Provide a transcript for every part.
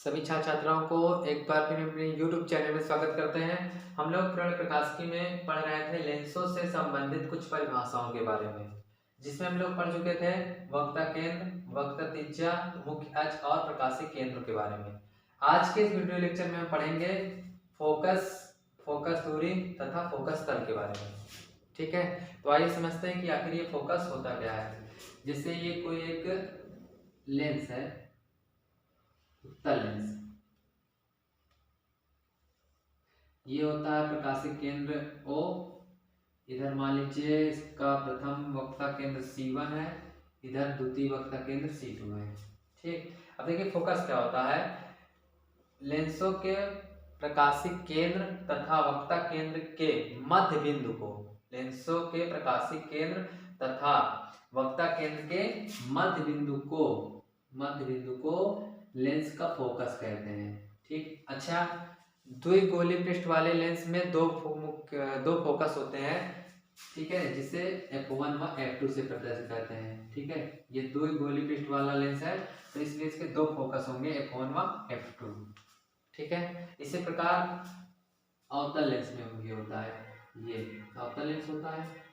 सभी छात्र छात्राओं को एक बार फिर अपने YouTube चैनल में स्वागत करते हैं। हम लोग किरण प्रकाशिकी में पढ़ रहे थे लेंसों से संबंधित कुछ परिभाषाओं के बारे में, जिसमें हम लोग पढ़ चुके थे वक्ता केंद्र, वक्ता त्रिज्या, मुख्य अक्ष और प्रकाशिक केंद्र के बारे में। आज के इस वीडियो लेक्चर में हम पढ़ेंगे फोकस, फोकस दूरी तथा फोकस तल के बारे में। ठीक है, तो आइए समझते हैं कि आखिर ये फोकस होता क्या है। जैसे ये कोई एक लेंस है, उत्तल लेंस, ये होता है प्रकाशिक केंद्र O। इधर मान लीजिए इसका प्रथम वक्ता केंद्र C1 है, इधर द्वितीय वक्ता केंद्र C2 है। ठीक, अब देखिए फोकस क्या होता है। लेंसों के प्रकाशिक केंद्र तथा वक्ता केंद्र के मध्य बिंदु को, लेंसों के प्रकाशिक केंद्र तथा वक्ता केंद्र के मध्य बिंदु को लेंस का फोकस कहते हैं। ठीक, अच्छा, द्विगोलीय पृष्ठ वाले लेंस में दो फोकस होते हैं। ठीक है, जिसे f1 व f2 से प्रदर्शित करते हैं। ठीक है, ये द्विगोलीय पृष्ठ वाला लेंस है, तो इसलिए इसके दो फोकस होंगे, f1 व f2। ठीक है, इसी प्रकार अवतल लेंस में ये होता है, ये अवतल लेंस होता है।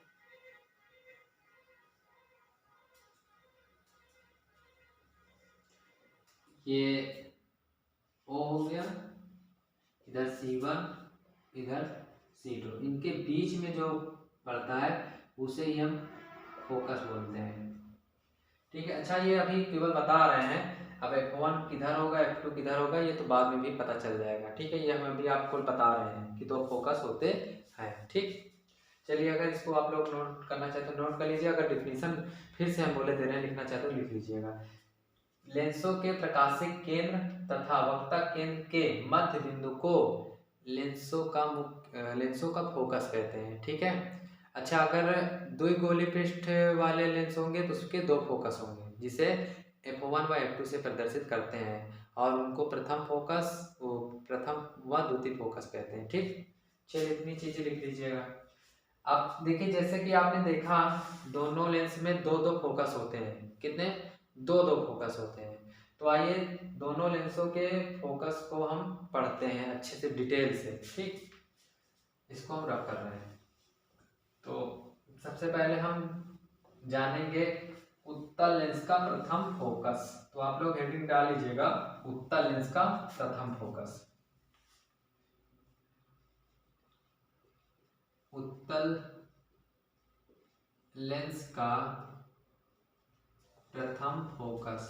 ये O हो गया, इधर C1, इधर C2, इनके बीच में जो पड़ता है उसे ही हम फोकस बोलते हैं। ठीक है, अच्छा, ये अभी केवल बता रहे हैं। अब f1 किधर होगा, f2 किधर होगा, ये तो बाद में भी पता चल जाएगा। ठीक है, ये हम अभी आपको बता रहे हैं कि दो फोकस होते हैं। ठीक, चलिए, अगर इसको आप लोग नोट करना चाहते तो नोट कर लीजिए। अगर डिफिनीशन फिर से हम बोले दे रहे हैं, लिखना चाहते तो लिख लीजिएगा। लेंसों के प्रकाशिक केंद्र तथा वक्ता केंद्र के मध्य बिंदु को लेंसों का फोकस कहते हैं। ठीक है, अच्छा, अगर द्विगोलीय पृष्ठ वाले लेंस होंगे तो उसके दो फोकस होंगे, जिसे f1 व f2 से प्रदर्शित करते हैं, और उनको प्रथम व द्वितीय फोकस कहते हैं। ठीक, चलिए, इतनी चीजें लिख लीजिएगा। अब देखिए, जैसे कि आपने देखा दोनों लेंस में दो दो फोकस होते हैं। कितने? दो दो फोकस होते हैं। तो आइए दोनों लेंसों के फोकस को हम पढ़ते हैं अच्छे से, डिटेल से। ठीक, इसको हम रख कर रहे हैं। तो सबसे पहले हम जानेंगे उत्तल लेंस का प्रथम फोकस। तो आप लोग हेडिंग डाल लीजिएगा, उत्तल लेंस का प्रथम फोकस। उत्तल लेंस का प्रथम फोकस।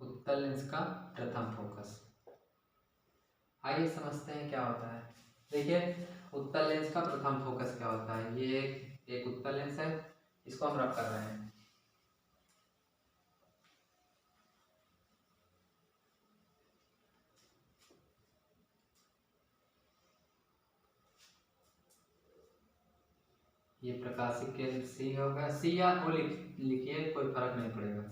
उत्तल लेंस का प्रथम फोकस, आइए समझते हैं क्या होता है। देखिए, उत्तल लेंस का प्रथम फोकस क्या होता है। ये एक उत्तल लेंस है, इसको हम रख कर रहे हैं। ये प्रकाशिक केंद्र C होगा, C या O लिखिए, कोई फर्क नहीं पड़ेगा,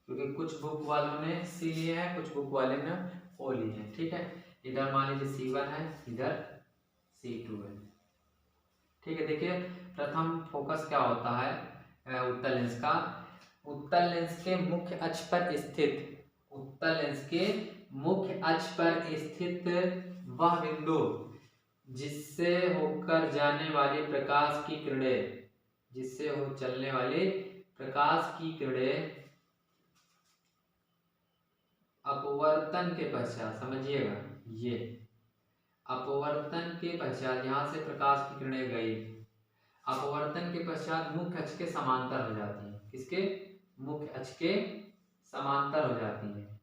क्योंकि कुछ बुक वालों ने C लिए हैं, कुछ बुक वाले ने O लिए हैं। ठीक है, इधर मान लीजिए C1 है, इधर C2 है। ठीक है, देखिए प्रथम फोकस क्या होता है उत्तल लेंस का। उत्तल लेंस के मुख्य अक्ष पर स्थित, उत्तल लेंस के मुख्य अक्ष पर स्थित वह बिंदु जिससे होकर जाने वाली प्रकाश की किरणें, जिससे हो चलने वाली प्रकाश की किरणें अपवर्तन के पश्चात, समझिएगा, ये अपवर्तन के पश्चात, यहां से प्रकाश की किरणें गई, अपवर्तन के पश्चात मुख्य अक्ष के समांतर हो जाती है। किसके? मुख्य अक्ष के समांतर हो जाती है।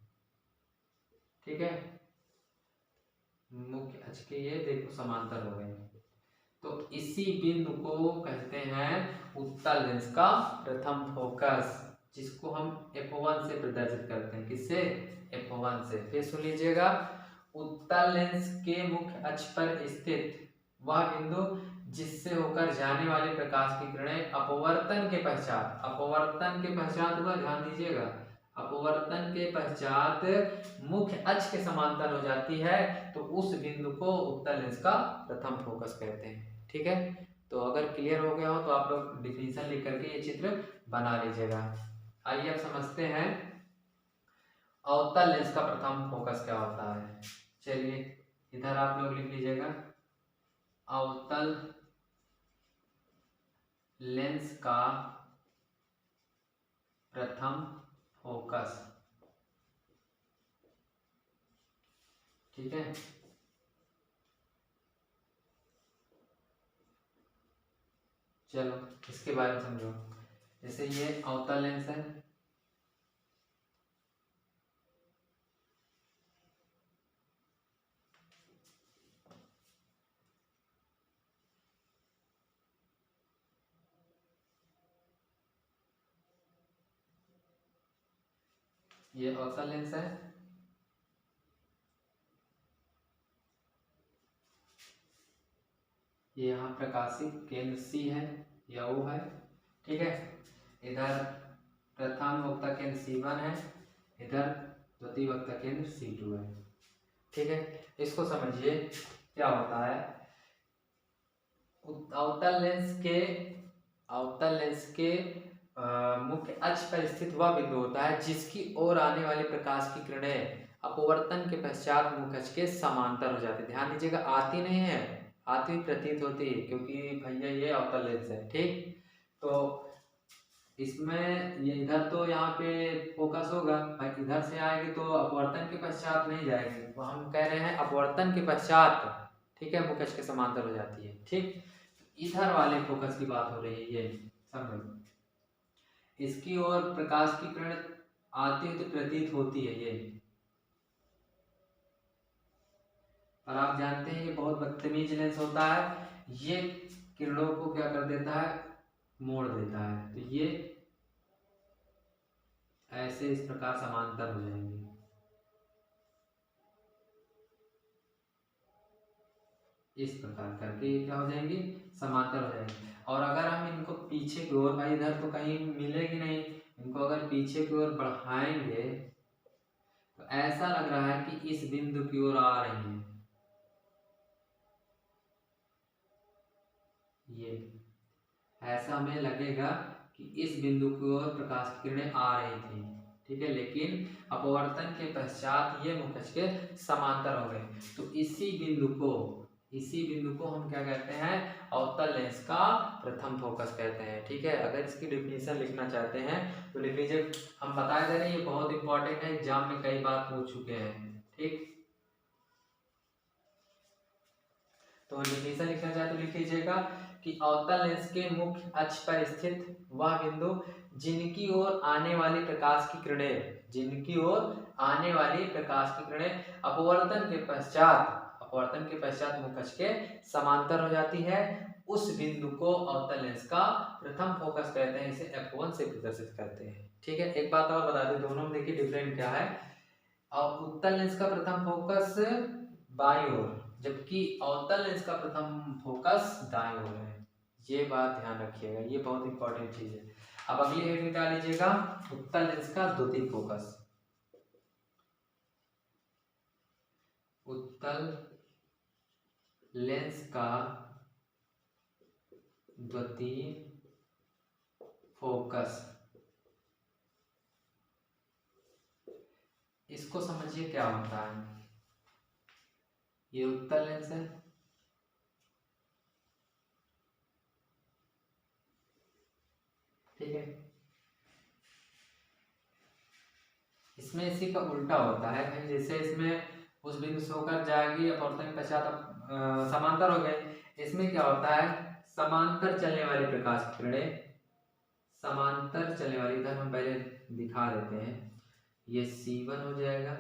ठीक है, मुख्य अक्ष के ये देखो समांतर हो गए, तो इसी बिंदु को कहते हैं उत्तल लेंस का प्रथम फोकस, जिसको हम f1 से प्रदर्शित करते हैं। किससे? f1 से। फिर सुन लीजिएगा, उत्तल लेंस के मुख्य अक्ष पर स्थित वह बिंदु जिससे होकर जाने वाले प्रकाश की किरणें अपवर्तन के पश्चात, अपवर्तन के पश्चात हुआ, ध्यान दीजिएगा, अपवर्तन के पश्चात मुख्य अक्ष के समांतर हो जाती है, तो उस बिंदु को उत्तल लेंस का प्रथम फोकस कहते हैं। ठीक है, तो अगर क्लियर हो गया हो तो आप लोग डिफिनीशन लिख करके ये चित्र बना लीजिएगा। आइए अब समझते हैं अवतल लेंस का प्रथम फोकस क्या होता है। चलिए इधर आप लोग लिख लीजिएगा अवतल लेंस का प्रथम फोकस। ठीक है, चलो इसके बारे में समझो। जैसे ये अवतल लेंस है, ये अवतल लेंस है, ये यहाँ प्रकाशिक केंद्र C है या O है। ठीक है, इधर प्रथम वक्ता केंद्र C1 है, इधर द्वितीय वक्ता केंद्र C2 है। ठीक है, इसको समझिए क्या होता है। अवतल लेंस के मुख्य अक्ष पर स्थित वह बिंदु होता है जिसकी ओर आने वाली प्रकाश की किरणें अपवर्तन के पश्चात मुख्य अक्ष के समांतर हो जाती है। ध्यान दीजिएगा, आती नहीं है, आती हुई प्रतीत होती है, क्योंकि भैया ये अवतल लेंस है। ठीक, तो इसमें ये इधर तो यहाँ पे फोकस होगा, भाई इधर से आएगी तो अपवर्तन के पश्चात नहीं जाएगी, तो हम कह रहे हैं अपवर्तन के पश्चात। ठीक है, मुख्य अक्ष के समांतर हो जाती है। ठीक, इधर वाले फोकस की बात हो रही है, ये समझो। इसकी ओर प्रकाश की किरण आती तो प्रतीत होती है ये, पर आप जानते हैं ये बहुत बदतमीज लेंस होता है, ये किरणों को क्या कर देता है, मोड़ देता है। तो ये ऐसे इस प्रकार समांतर हो जाएंगे, इस प्रकार करके ये क्या हो जाएंगे, समांतर हो जाएंगे। और अगर हम इनको पीछे की ओर, भाई इधर तो कहीं मिलेगी नहीं, इनको अगर पीछे की ओर बढ़ाएंगे तो ऐसा लग रहा है कि इस बिंदु की ओर आ रही है, ये ऐसा हमें लगेगा कि इस बिंदु की ओर प्रकाश की किरणें आ रही थी। ठीक है, लेकिन अपवर्तन के पश्चात ये मुख्य अक्ष के समांतर हो गए। तो इसी बिंदु को हम क्या कहते हैं, अवतल लेंस का प्रथम फोकस कहते हैं। ठीक है, अगर इसकी डिफिनीशन लिखना चाहते हैं तो लिख लीजिए। हम बता दे रहे हैं ये बहुत इंपॉर्टेंट है, एग्जाम में कई बार पूछ चुके हैं। ठीक, तो डिफिनीशन लिखना चाहे तो लिख लीजिएगा कि अवतल लेंस के मुख्य अक्ष पर स्थित वह बिंदु जिनकी ओर आने वाली प्रकाश की किरणें अपवर्तन के पश्चात मुख्य अक्ष के समांतर हो जाती है, उस बिंदु को अवतल लेंस का प्रथम फोकस कहते हैं। इसे F1 से प्रदर्शित करते हैं। ठीक है, एक बात और बता दें, दोनों में देखिए डिफरेंट क्या है। और उत्तल लेंस का प्रथम फोकस बाईं ओर, जबकि अवतल लेंस का प्रथम फोकस दाईं ओर है। ये बात ध्यान रखिएगा, ये बहुत इंपॉर्टेंट चीज है। अब अगली हेड निकाल लीजिएगा, उत्तल लेंस का द्वितीय फोकस। उत्तल लेंस का द्वितीय फोकस, इसको समझिए क्या होता है। ये उत्तल लेंस है, ठीक है, इसमें इसी का उल्टा होता है भाई। जैसे इसमें उस बिंदु से होकर जाएगी अपवर्तन के पश्चात समांतर हो गए, इसमें क्या होता है, समांतर चलने वाली प्रकाश की किरणें, समांतर चलने वाली, इधर हम पहले दिखा देते हैं, ये C1 हो जाएगा।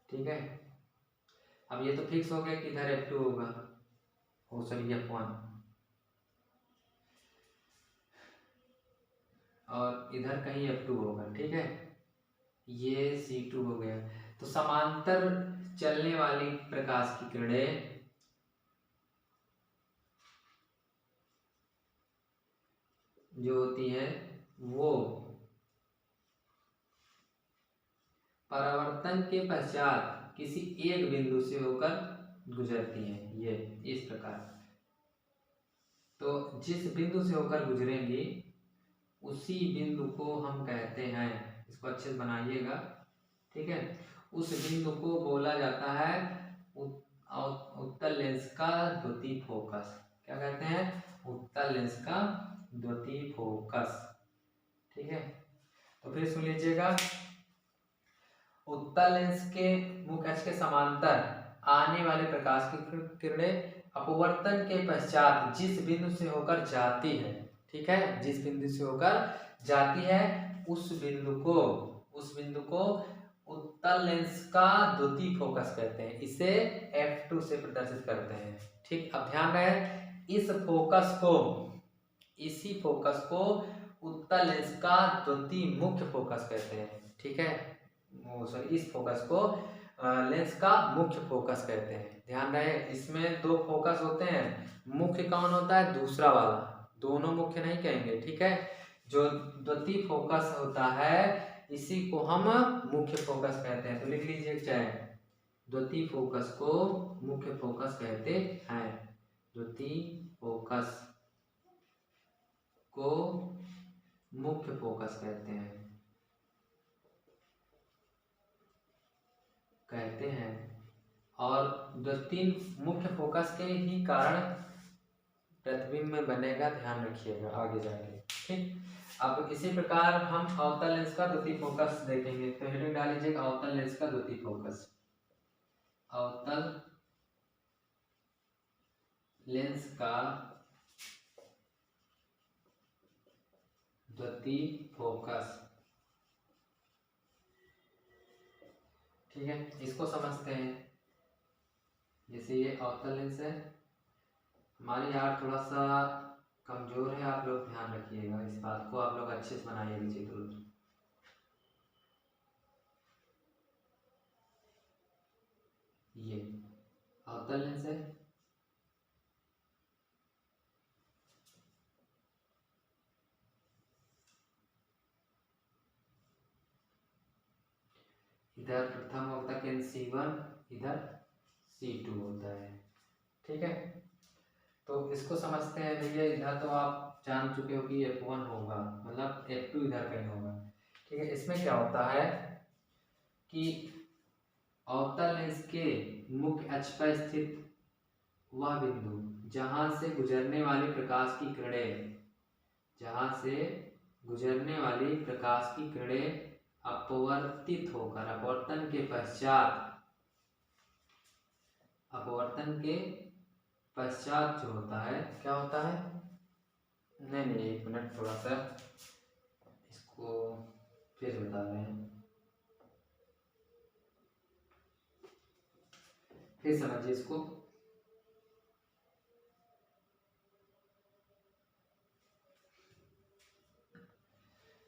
ठीक है, अब ये तो फिक्स हो गया कि इधर F2 होगा, सॉरी F1, और इधर कहीं F2 होगा। ठीक है, ये C2 हो गया। तो समांतर चलने वाली प्रकाश की किरणें जो होती हैं वो परावर्तन के पश्चात किसी एक बिंदु से होकर गुजरती हैं, ये इस प्रकार। तो जिस बिंदु से होकर गुजरेंगी उसी बिंदु को हम कहते हैं, इसको अच्छे से बनाइएगा, ठीक है। उस बिंदु को बोला जाता है उत्तल लेंस का द्वितीय फोकस। क्या कहते हैं? उत्तल लेंस का द्वितीय फोकस, ठीक है। तो फिर सुन लीजिएगा, उत्तल लेंस के मुख्य अक्ष के समांतर आने वाले प्रकाश की किरणें अपवर्तन के पश्चात जिस बिंदु से होकर जाती है, ठीक है, जिस बिंदु से होकर जाती है उस बिंदु को उत्तल लेंस का द्वितीय फोकस कहते हैं। इसे F2 से प्रदर्शित करते हैं, ठीक। अब ध्यान रहे, इसी फोकस को उत्तल लेंस का द्वितीय मुख्य फोकस कहते हैं, ठीक है। इस फोकस को लेंस का मुख्य फोकस कहते हैं। ध्यान रहे, इसमें दो फोकस होते हैं, मुख्य कौन होता है? दूसरा वाला, दोनों मुख्य नहीं कहेंगे, ठीक है। जो द्वितीय फोकस होता है इसी को हम मुख्य फोकस कहते हैं। तो लिख लीजिए, चाहे द्वितीय फोकस को मुख्य फोकस कहते हैं, द्वितीय फोकस को मुख्य फोकस कहते हैं। और द्वितीय मुख्य फोकस के ही कारण प्रतिबिंब में बनेगा, ध्यान रखिएगा आगे जाके, ठीक। अब इसी प्रकार हम अवतल लेंस का द्वितीय फोकस देखेंगे। तो हेडिंग डाल लीजिएगा, अवतल लेंस का द्वितीय फोकस। अवतल लेंस का द्वितीय फोकस, ठीक है। इसको समझते हैं। जैसे ये अवतल लेंस है, हमारी यार थोड़ा सा कमजोर है, आप लोग ध्यान रखिएगा, इस बात को आप लोग अच्छे से बनाइएगा चित्र। ये अवतल लेंस है, इधर प्रथम होता है केंद्र C1, इधर C2 होता है, ठीक है। तो इसको समझते हैं भैया। इधर तो आप जान चुके हो कि F1 होगा, मतलब F2 इधर कहीं होगा, ठीक है। इसमें क्या होता है कि अवतल लेंस के मुख्य अक्ष पर स्थित वह बिंदु जहां से गुजरने वाली प्रकाश की किरणें अपवर्तित होकर अपवर्तन के पश्चात जो होता है, क्या होता है? नहीं, एक मिनट, थोड़ा सा इसको फिर बता रहे हैं, फिर समझिए इसको।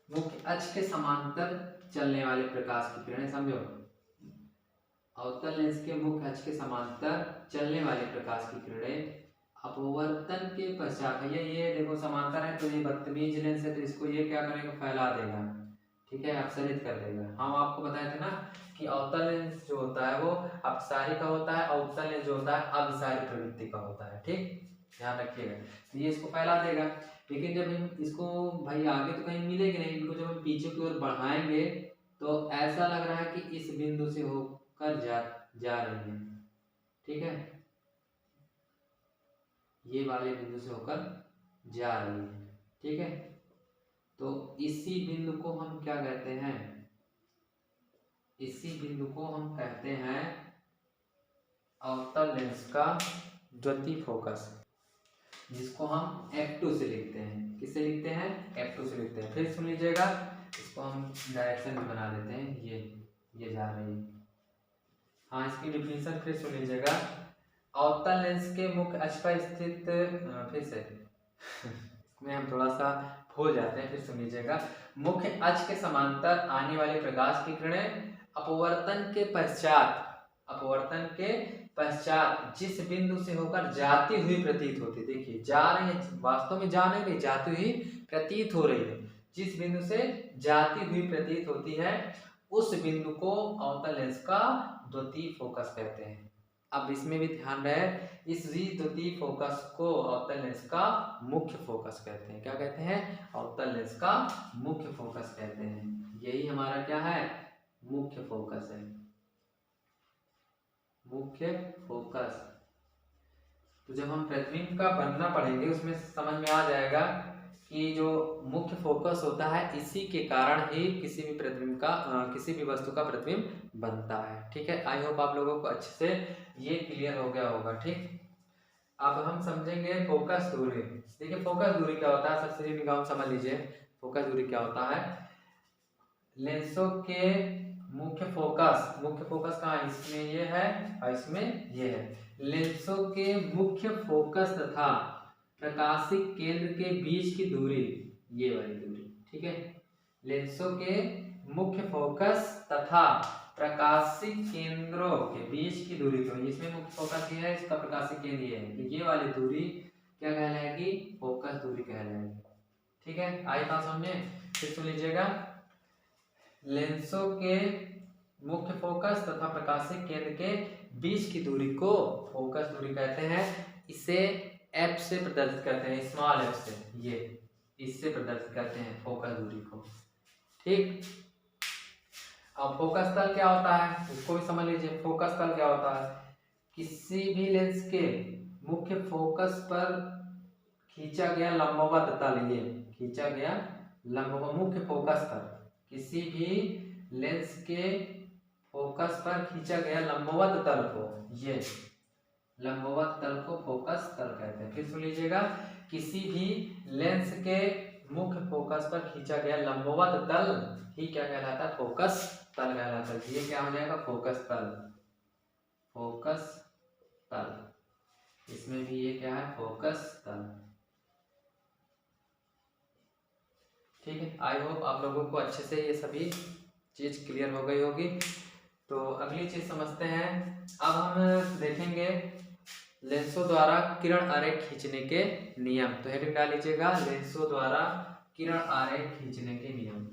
मुख्य अक्ष के समांतर चलने वाले प्रकाश की किरणें, समझो, अवतल लेंस के मुख्य अक्ष के समांतर चलने वाले प्रकाश की किरणें अपवर्तन के पश्चात, भैया ये देखो समांतर है तो ये बदतमीज लेंस है, तो इसको ये क्या करेगा? फैला देगा, ठीक है, अपसरित कर देगा। हम आपको बताए थे ना कि अवतल लेंस जो होता है वो अपसारी का होता है, अवतल लेंस जो होता है अभिसारी प्रवृत्ति का होता है, ठीक, ध्यान रखिएगा। तो ये इसको फैला देगा, लेकिन जब हम इसको भाई आगे तो कहीं मिलेगी नहीं, इनको जब हम पीछे की ओर बढ़ाएंगे तो ऐसा लग रहा है कि इस बिंदु से होकर जा रही है, ठीक है, ये वाले बिंदु से होकर जा रही है, ठीक है। तो इसी बिंदु को हम क्या कहते हैं? इसी बिंदु को हम कहते हैं अवतल लेंस का द्वितीय फोकस, जिसको हम F2 से लिखते हैं। किससे लिखते हैं? F2 से लिखते हैं। फिर सुन लीजिएगा, इसको हम डायरेक्शन भी बना देते हैं, ये जा रही है। हाँ, इसकी डिफिनेशन फिर सुन लीजिएगा, अवतल लेंस के मुख्य अक्ष पर स्थित, फिर से इसमें हम थोड़ा सा भूल जाते हैं, फिर सुन लीजिएगा। मुख्य अक्ष के समांतर आने वाले प्रकाश की किरणें अपवर्तन के पश्चात जिस बिंदु से होकर जाती हुई प्रतीत होती, देखिए जा रही है, वास्तव में जा नहीं रही, जाती हुई प्रतीत हो रही है, जिस बिंदु से जाती हुई प्रतीत होती है उस बिंदु को अवतल लेंस का द्वितीय फोकस कहते हैं, अब इसमें भी ध्यान रहे, इस द्वितीय फोकस को अवतल लेंस का मुख्य फोकस कहते हैं। क्या कहते हैं? अवतल लेंस का मुख्य फोकस कहते हैं। यही हमारा क्या है? मुख्य फोकस है, मुख्य फोकस। तो जब हम प्रतिबिंब का बनना पढ़ेंगे उसमें समझ में आ जाएगा कि जो मुख्य फोकस होता है इसी के कारण ही किसी भी प्रतिबिंब का किसी भी वस्तु का प्रतिबिंब बनता है। ठीक है, आई होप आप लोगों को अच्छे से ये क्लियर हो गया होगा। ठीक, अब हम समझेंगे फोकस दूरी। देखिए फोकस दूरी क्या होता है, सबसे निगाह समझ लीजिए। फोकस दूरी क्या होता है? लेंसों के मुख्य फोकस कहाँ है? इसमें ये है और इसमें ये है। लेंसों के मुख्य फोकस तथा प्रकाशिक केंद्र के बीच की दूरी, ये वाली दूरी। ठीक है, लेंसों के मुख्य फोकस तथा प्रकाशिक केंद्रों के बीच की दूरी, तो इसमें मुख्य फोकस ये है, इसका प्रकाशिक केंद्र ये है, तो ये वाली दूरी क्या कहलाएगी? फोकस दूरी कहलाएगी। ठीक है, आई बात समझे? फिर सुन लीजिएगा, लेंसों के मुख्य फोकस तथा प्रकाशिक केंद्र के बीच की दूरी को फोकस दूरी कहते हैं। इसे एफ से प्रदर्शित करते हैं, स्मॉल एफ से, ये इससे प्रदर्शित करते हैं फोकस दूरी को। ठीक, अब फोकस तल क्या होता है उसको भी समझ लीजिए। फोकस तल क्या होता है? किसी भी लेंस के मुख्य फोकस पर खींचा गया लंबवत तल, ये खींचा गया लंबवत मुख्य फोकस पर, किसी भी लेंस के फोकस पर खींचा गया लंबवत तल को, ये लंबवत तल को फोकस तल कहते हैं। फिर सुन लीजिएगा, किसी भी लेंस के मुख्य फोकस पर खींचा गया लंबवत तल ही क्या कहलाता है? फोकस तल कहलाता है। ये क्या हो जाएगा? फोकस तल, फोकस तल। इसमें भी ये क्या है? फोकस तल। ठीक है, आई होप आप लोगों को अच्छे से ये सभी चीज क्लियर हो गई होगी। तो अगली चीज समझते हैं। अब हम देखेंगे लेंसों द्वारा किरण आरेख खींचने के नियम। तो हेडिंग डाल लीजिएगा, लेंसों द्वारा किरण आरेख खींचने के नियम।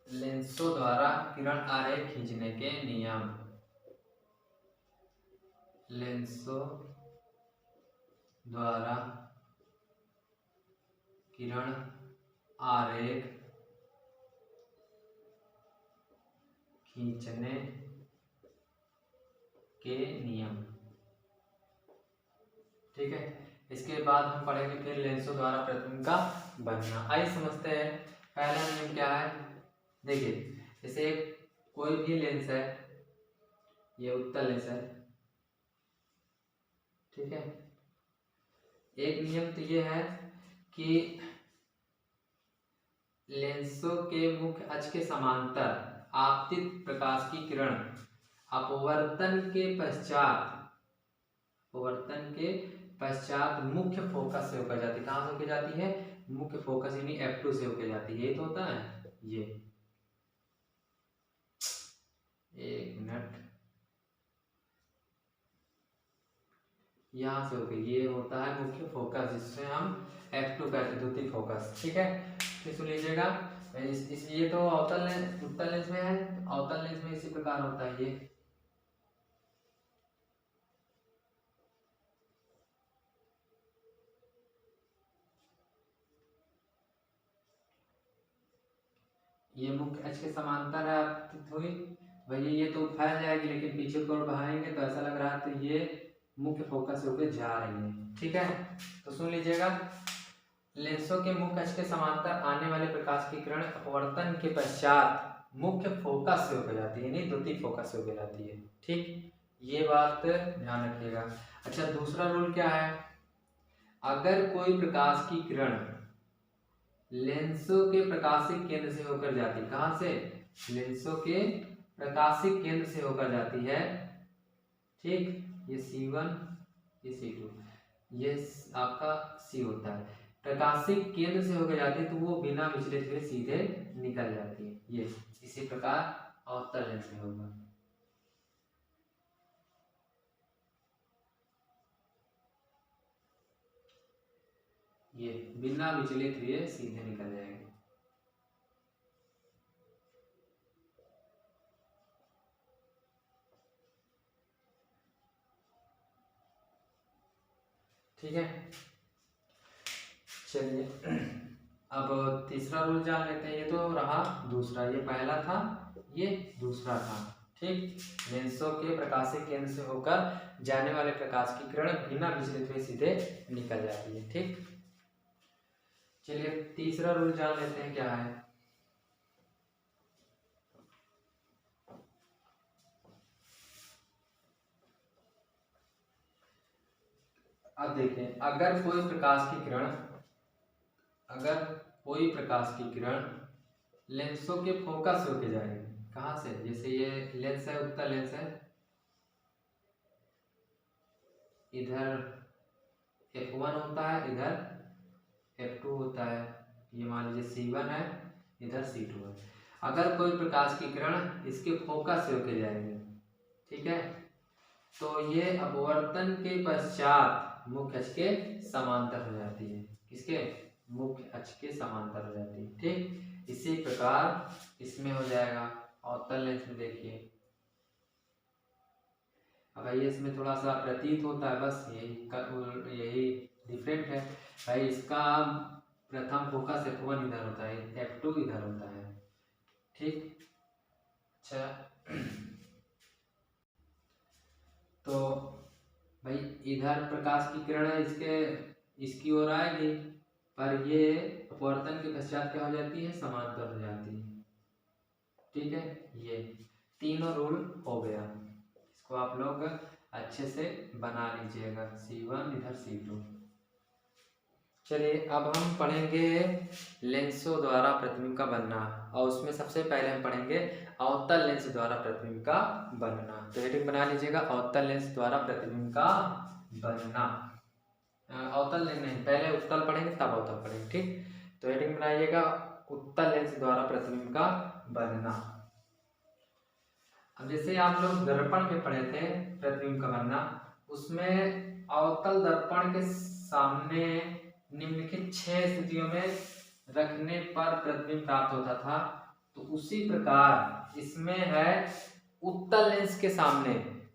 लेंसों द्वारा किरण आरेख खींचने के नियम। लेंसों द्वारा किरण आरेख खींचने के नियम। ठीक है, इसके बाद हम पढ़ेंगे फिर लेंसों द्वारा प्रतिबिंब का बनना। आइए समझते हैं पहला नियम क्या है। देखिए, जैसे कोई भी लेंस है, ये उत्तल लेंस है। ठीक है, एक नियम तो ये है कि लेंसों के मुख्य अक्ष के समांतर आपतित प्रकाश की किरण अपवर्तन के पश्चात मुख्य फोकस से होकर जाती है। कहाँ से होकर जाती है? मुख्य फोकस यानी F2 से होकर जाती है। यही तो होता है, ये एक मिनट, यहाँ से होकर ये होता है मुख्य फोकस, जिससे हम F2 कहते हैं, द्वितीय फोकस। ठीक है, फिर सुन लीजिएगा, ये तो अवतल लेंस उत्तल लेंस में है, अवतल लेंस में इसी प्रकार होता है। ये मुख्य अक्ष के समांतर है आपतित हुई भैया, ये तो फैल जाएगी, लेकिन पीछे की ओर बढ़ाएंगे तो ऐसा लग रहा है तो ये मुख्य फोकस होकर जा रही है। ठीक है, तो सुन लीजिएगा, लेंसों के मुख्य अक्ष के समांतर आने वाले प्रकाश की किरण अपवर्तन के पश्चात मुख्य फोकस से होकर जाती है, यानी द्वितीय फोकस से होकर जाती है। ठीक, ये बात ध्यान रखिएगा। अच्छा, दूसरा रूल क्या है? अगर कोई प्रकाश की किरण लेंसों के प्रकाशिक केंद्र से होकर जाती, कहां से? लेंसों के प्रकाशिक केंद्र से होकर जाती है। ठीक, ये C1, ये C2, ये आपका C होता है। प्रकाशिक केंद्र से होकर जाती है तो वो बिना विचलित हुए सीधे निकल जाती है। ये इसी प्रकार अवतल लेंस में होगा। ये बिना विचलित हुए सीधे निकल जाएगी। ठीक है, चलिए अब तीसरा रूल जान लेते हैं। ये तो रहा दूसरा, ये पहला था, ये दूसरा था। ठीक, लेंसों के प्रकाशिक केंद्र से होकर जाने वाले प्रकाश की किरण बिना विचलित हुए सीधे निकल जाती है। ठीक, चलिए तीसरा रूल जान लेते हैं क्या है। अब देखें, अगर कोई प्रकाश की किरण लेंसों के फोकस से होके जाएगी, कहाँ से, जैसे ये लेंस है, उत्तल लेंस है, इधर F1 होता है, इधर F2 होता है, ये मान लीजिए C1 है, इधर C2 है। अगर कोई प्रकाश की किरण इसके फोकस से होके जाएगी, ठीक है, तो ये अपवर्तन के पश्चात मुख्य अक्ष के समांतर हो जाती है। किसके, मुख्य अक्ष के समांतर हो जाती है। ठीक, इसी प्रकार इसमें हो जाएगा अवतल लेंस में। देखिए अब भाई इसमें थोड़ा सा प्रतीत होता है, बस यही डिफरेंट है भाई। इसका प्रथम फोकस F1 इधर होता है, F2 इधर होता है। ठीक, अच्छा तो भाई इधर प्रकाश की किरण इसकी ओर आएगी, पर ये अपवर्तन के पश्चात क्या हो जाती है, समांतर हो जाती है। ठीक है, ये तीनों रूल हो गया। इसको आप लोग अच्छे से बना लीजिएगा, C1 इधर C2। चलिए अब हम पढ़ेंगे लेंसों द्वारा प्रतिबिंब का बनना, और उसमें सबसे पहले हम पढ़ेंगे अवतल लेंस द्वारा प्रतिबिंब का बनना। तो हेडिंग बना लीजिएगा, अवतल लेंस द्वारा प्रतिबिंब का बनना। अवतल नहीं, पहले उत्तल पढ़ेंगे तब अवतल पढ़ेंगे। ठीक, तो हेडिंग बनाइएगा, उत्तल लेंस द्वारा प्रतिबिंब का बनना। अब जैसे आप लोग दर्पण में पढ़े थे प्रतिबिंब का बनना, उसमें अवतल दर्पण के सामने निम्नलिखित 6 स्थितियों में रखने पर प्रतिबिंब प्राप्त होता था। तो उसी प्रकार इसमें है उत्तल लेंस के सामने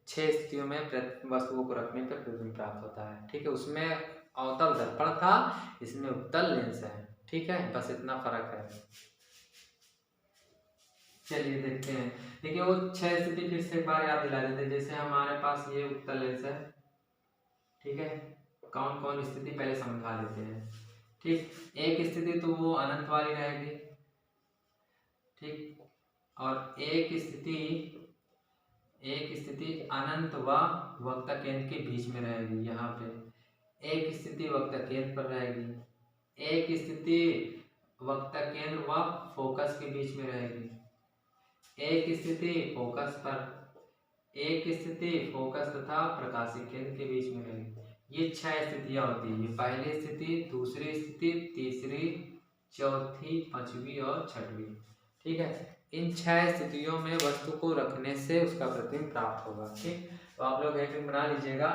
6 स्थितियों में वस्तुओं को रखने पर प्रतिबिंब प्राप्त होता है। ठीक है, उसमें अवतल दर्पण था, इसमें उत्तल लेंस है। ठीक है, बस इतना फर्क है। चलिए देखते हैं। देखिए वो 6 स्थिति फिर से एक बार याद दिला देते हैं। जैसे हमारे पास ये उत्तल लेंस है, ठीक है, कौन कौन स्थिति पहले समझा लेते हैं। ठीक, एक स्थिति तो वो अनंत वाली रहेगी। ठीक, और एक स्थिति अनंत व वक्ता केंद्र के बीच में रहेगी, यहाँ पे। एक स्थिति वक्ता केंद्र पर रहेगी, एक स्थिति वक्ता केंद्र व फोकस के बीच में रहेगी, एक स्थिति फोकस पर, एक स्थिति फोकस तथा प्रकाशिक केंद्र के बीच में रहेगी। ये 6 स्थितियां होती है। पहली स्थिति, दूसरी स्थिति, तीसरी, चौथी, पांचवी और छठवीं। ठीक है, इन 6 स्थितियों में वस्तु को रखने से उसका प्रतिबिंब प्राप्त होगा। ठीक, तो आप लोग हेडिंग बना लीजिएगा,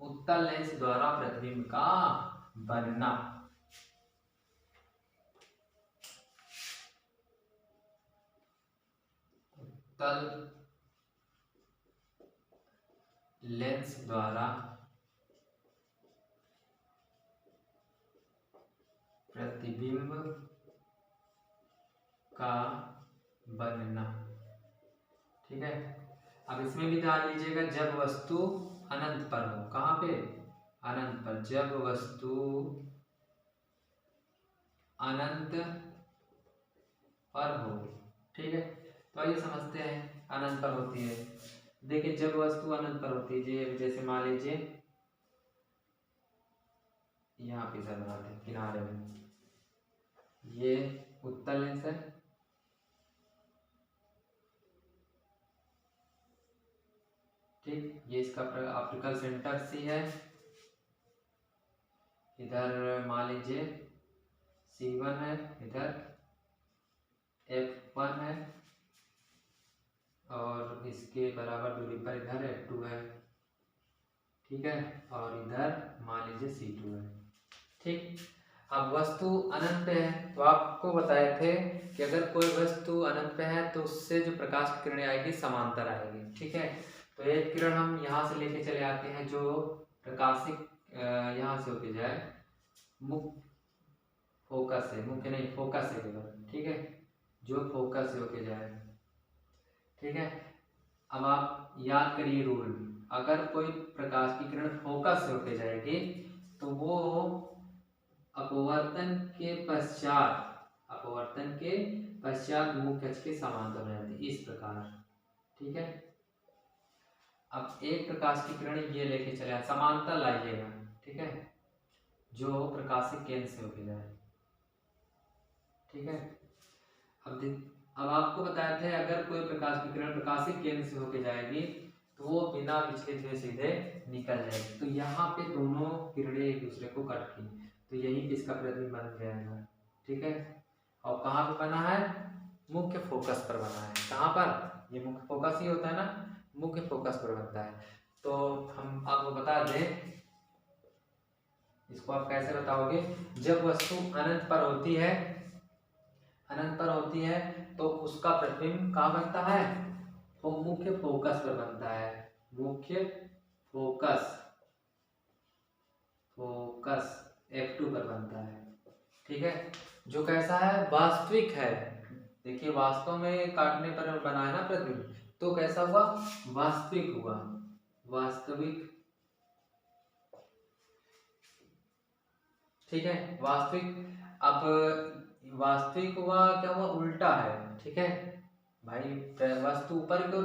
उत्तल लेंस द्वारा प्रतिबिंब का बनना। उत्तल लेंस द्वारा प्रतिबिंब का बनना। ठीक है, अब इसमें भी ध्यान दीजिएगा, जब वस्तु अनंत पर हो। कहाँ पे, अनंत पर। जब वस्तु अनंत पर हो। ठीक है, तो आइए समझते हैं अनंत पर होती है। देखिए जब वस्तु अनंत पर होती है, जैसे मान लीजिए यहाँ पे इधर बनाते हैं किनारे में, ये उत्तल लेंस है, ठीक, ये इसका ऑप्टिकल सेंटर सी है, इधर मान लीजिए C1 है, इधर F1 है और इसके बराबर दूरी पर इधर F2 है, ठीक है, और इधर मान लीजिए C2 है, ठीक। अब वस्तु अनंत पे है तो आपको बताए थे कि अगर कोई वस्तु अनंत पे है तो उससे जो प्रकाश की किरणें आएगी समांतर आएगी, ठीक है। तो एक किरण हम यहाँ से लेके चले आते हैं जो प्रकाशिक यहाँ से होके जाए मुख्य फोकस से, मुख्य नहीं फोकस से केवल, ठीक है, जो फोकस से होके जाए, ठीक है। अब आप याद करिए रूल, अगर कोई प्रकाश की किरण फोकस से होके जाएगी तो वो अपवर्तन के पश्चात मुख्य अक्ष के समांतर हो जाती है, इस प्रकार, ठीक है। अब एक प्रकाश की किरण ये लेके चले समांतर लाइएगा, ठीक है, जो प्रकाशिक केंद्र से होके जाए, ठीक है। अब आपको बताए थे अगर कोई प्रकाश की किरण प्रकाशिक केंद्र से होके जाएगी तो वो बिना विचलित हुए सीधे निकल जाएगी। तो यहाँ पे दोनों किरणें एक दूसरे को कट की तो यही पे इसका प्रतिबिंब बन जाएगा, ठीक है। और कहाँ पे बना है? मुख्य फोकस पर बना है। कहाँ पर? ये मुख्य फोकस ही होता है ना, मुख्य फोकस पर बनता है। तो हम आपको बता दें, इसको आप कैसे बताओगे, जब वस्तु अनंत पर होती है तो उसका प्रतिबिंब कहाँ बनता है? वो मुख्य फोकस पर बनता है, मुख्य फोकस F2 पर बनता है, ठीक है। जो कैसा है? वास्तविक है। देखिए वास्तव में काटने पर बना है ना प्रतिबिंब, तो कैसा हुआ? वास्तविक हुआ, वास्तविक, ठीक है, वास्तविक। अब वास्तविक हुआ क्या हुआ? उल्टा है, ठीक है भाई। वस्तु ऊपर की ओर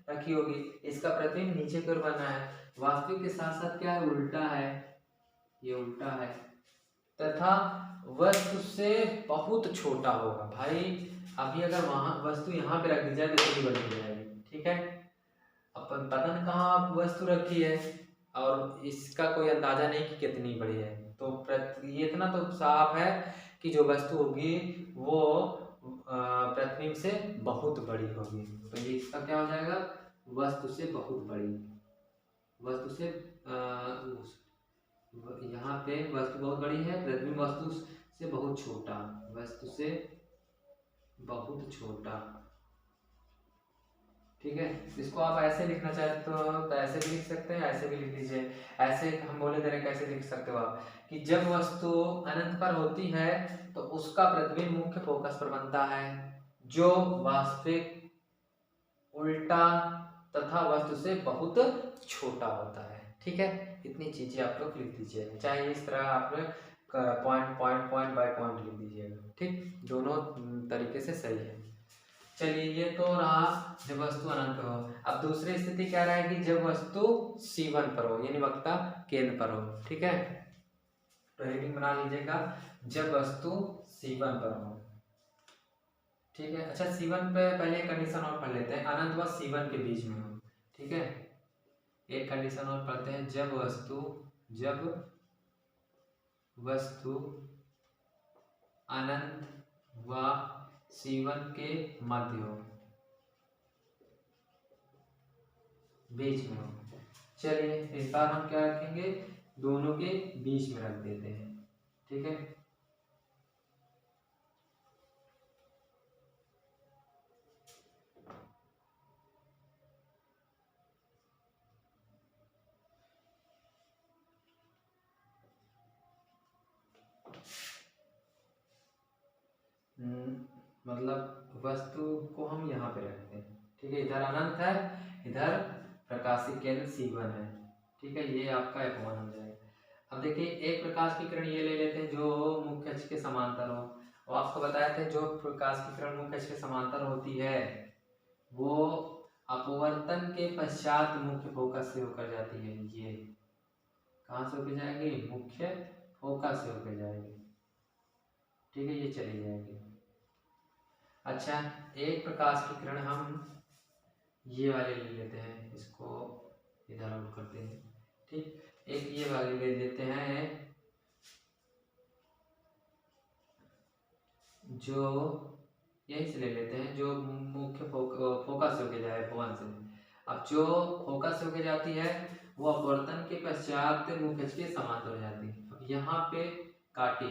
रखी होगी, इसका प्रतिबिंब नीचे की ओर बना है। वास्तविक के साथ साथ क्या है? उल्टा है, ये उल्टा है। तथा वस्तु से बहुत छोटा होगा। भाई अभी अगर वहां वस्तु यहाँ पे रख दी जाए तो कितनी बड़ी हो जाएगी, ठीक है। अपन पता नहीं कहाँ वस्तु रखी है और इसका कोई अंदाजा नहीं कि कितनी बड़ी है। तो ये इतना तो साफ है कि जो वस्तु होगी वो प्रतिबिंब से बहुत बड़ी होगी। तो ये इसका क्या हो जाएगा? वस्तु से बहुत बड़ी, वस्तु से यहाँ पे वस्तु बहुत बड़ी है, प्रतिबिंब वस्तु से बहुत छोटा, वस्तु से बहुत छोटा, ठीक है। इसको आप ऐसे लिखना चाहते तो ऐसे भी लिख सकते हैं, ऐसे भी लिख दीजिए। ऐसे हम बोले दे रहे कैसे लिख सकते हो आप कि जब वस्तु अनंत पर होती है तो उसका प्रतिबिंब मुख्य फोकस पर बनता है, जो वास्तविक, उल्टा तथा वस्तु से बहुत छोटा होता है, ठीक है। इतनी चीजें आप लोग लिख दीजिएगा, चाहे इस तरह आप पॉइंट बाय पॉइंट लिख दीजिएगा, ठीक। दोनों तरीके से सही है। चलिए ये तो रहा जब वस्तु अनंत हो। अब दूसरी स्थिति क्या रहेगी? जब वस्तु C1 पर हो, यानी वक्ता केंद्र पर हो, ठीक है। तो हेडिंग बना लीजिएगा, जब वस्तु C1 पर हो, ठीक है। अच्छा C1 पे पहले एक कंडीशन और पढ़ लेते हैं, अनंत व C1 के बीच में हो, ठीक है। एक कंडीशन और पढ़ते हैं, जब वस्तु अनंत व C1 के मध्य हो, बीच में हो। चलिए इस बार हम क्या रखेंगे? दोनों के बीच में रख देते हैं, ठीक है। मतलब वस्तु को हम यहाँ पे रखते हैं, ठीक है। इधर अनंत है, इधर प्रकाशिक केंद्र C1 है, ठीक है। ये आपका F1 हो जाएगा। अब देखिए एक प्रकाश की किरण ये ले लेते हैं जो मुख्य अक्ष के समांतर हो। और आपको बताया था जो प्रकाश की किरण मुख्य अक्ष के समांतर होती है वो अपवर्तन के पश्चात मुख्य फोकस से होकर जाती है। ये कहाँ से होकर जाएगी? मुख्य फोकस से होकर जाएगी, ठीक है, ये चली जाएगी। अच्छा एक प्रकाश की किरण हम ये वाले ले लेते हैं, इसको इधर आउट करते हैं, ठीक। एक ये वाले ले लेते हैं जो यहीं से ले लेते हैं, जो मुख्य फोकस होके जाए F1 से। अब जो फोकस होके जाती है वो अपवर्तन के पश्चात मुख्य अक्ष के समांतर हो जाती है। अब यहाँ पे काटी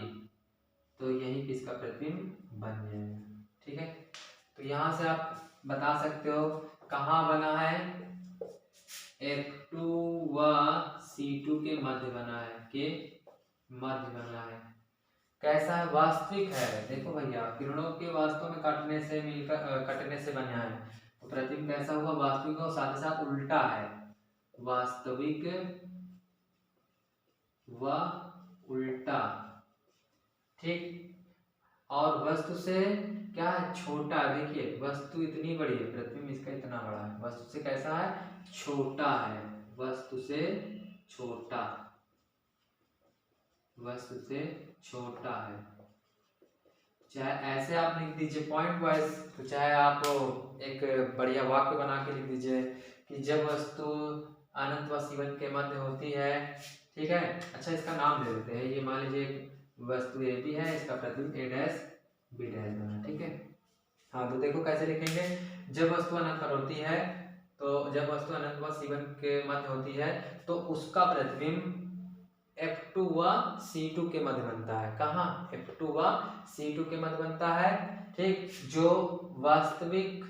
तो यहीं पे इसका प्रतिबिंब बन जाएगा। ठीक है, तो यहाँ से आप बता सकते हो कहाँ बना है, F2 व C2 के मध्य बना है, के मध्य बना है। कैसा है, वास्तविक है। देखो भैया, किरणों के वास्तव में कटने से मिलकर कटने से बना है, तो प्रतिबिंब कैसा हुआ, वास्तविक और साथ ही साथ उल्टा है, वास्तविक व उल्टा। ठीक, और वस्तु से क्या है, छोटा। देखिए वस्तु इतनी बड़ी है, प्रतिबिंब इसका इतना बड़ा है, वस्तु से कैसा है, छोटा है, वस्तु से छोटा, वस्तु से छोटा है। चाहे ऐसे आप लिख दीजिए पॉइंट वाइज, तो चाहे आप एक बढ़िया वाक्य बना के लिख दीजिए कि जब वस्तु अनंत व सीवन के मध्य होती है। ठीक है, अच्छा इसका नाम दे देते हैं, ये मान लीजिए वस्तु ए बी है, इसका प्रतिबिंब ए डैश बी डैश बना। ठीक है, हाँ तो देखो कैसे लिखेंगे, जब वस्तु अनंत पर होती है, तो जब वस्तु अनंत व सीवन के मध्य होती है तो उसका प्रतिबिंब F2 व C2 के मध्य बनता है। कहाँ, F2 व C2 के मध्य बनता है। ठीक, जो वास्तविक,